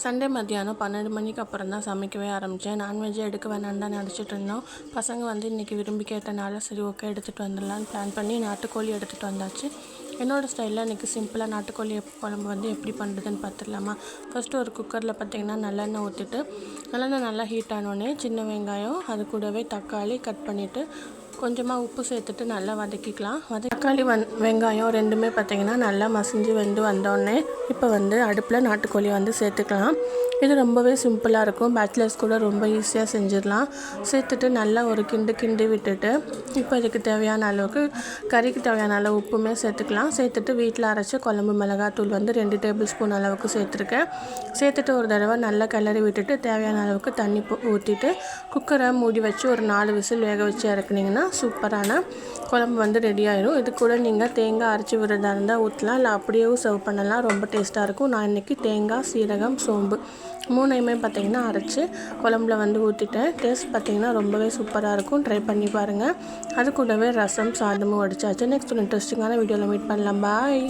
Sunday மத்தியானம் 12 மணிக்கு அப்புறம் தான் சமைக்கவே ஆரம்பித்தேன். நான்வெஜ்ஜே எடுக்க வேணான்னு தான் நினச்சிட்டு இருந்தோம். பசங்க இன்றைக்கி விரும்பி கேட்டனால சரி ஓகே எடுத்துகிட்டு வந்துடலான்னு பிளான் பண்ணி நாட்டுக்கோழி எடுத்துகிட்டு வந்தாச்சு. என்னோடய ஸ்டைலில் இன்றைக்கி சிம்பிளாக நாட்டுக்கோழி குழம்பு எப்படி பண்ணுறதுன்னு பார்த்துடலாமா. ஃபஸ்ட்டு ஒரு குக்கரில் பார்த்திங்கன்னா நல்லெண்ணெய் ஊற்றிட்டு நல்லெண்ணெய் நல்லா ஹீட் ஆனோடனே சின்ன வெங்காயம் அது கூடவே தக்காளி கட் பண்ணிவிட்டு கொஞ்சமாக உப்பு சேர்த்துட்டு நல்லா வதக்கிக்கலாம். தக்காளி வெங்காயம் ரெண்டுமே பார்த்திங்கன்னா நல்லா மசிஞ்சு வெந்து வந்தோடனே இப்போ அடுப்பில் நாட்டுக்கோழி சேர்த்துக்கலாம். இது ரொம்பவே சிம்பிளாக இருக்கும். பேச்சுலர்ஸ் கூட ரொம்ப ஈஸியாக செஞ்சிடலாம். சேர்த்துட்டு நல்லா ஒரு கிண்டி விட்டுட்டு இப்போ இதுக்கு தேவையான அளவுக்கு கறிக்கு தேவையான அளவு உப்புமே சேர்த்துக்கலாம். சேர்த்துட்டு வீட்டில் அரைச்ச குழம்பு மிளகாத்தூள் 2 டேபிள் ஸ்பூன் அளவுக்கு சேர்த்துருக்கேன். சேர்த்துட்டு ஒரு தடவை நல்லா கிளறி விட்டுட்டு தேவையான அளவுக்கு தண்ணி ஊற்றிட்டு குக்கரை மூடி வச்சு ஒரு 4 விசில் வேக வச்சு இறக்குனிங்கன்னா சூப்பரான குழம்பு ரெடி ஆயிடும். இது கூட நீங்கள் தேங்காய் அரைச்சி விடுறதா இருந்தால் ஊற்றலாம், இல்லை அப்படியேவும் சர்வ் பண்ணலாம். ரொம்ப டேஸ்ட்டாக இருக்கும். நான் இன்றைக்கி தேங்காய், சீரகம், சோம்பு 3ஐயுமே பார்த்திங்கன்னா அரைச்சி குழம்புல ஊற்றிட்டேன். டேஸ்ட் பார்த்திங்கன்னா ரொம்பவே சூப்பராக இருக்கும். ட்ரை பண்ணி பாருங்கள். அது கூடவே ரசம் சாதமும் வடிச்சாச்சு. நெக்ஸ்ட் ஒரு இன்ட்ரெஸ்டிங்கான வீடியோவில் மீட் பண்ணலாம். பாய்.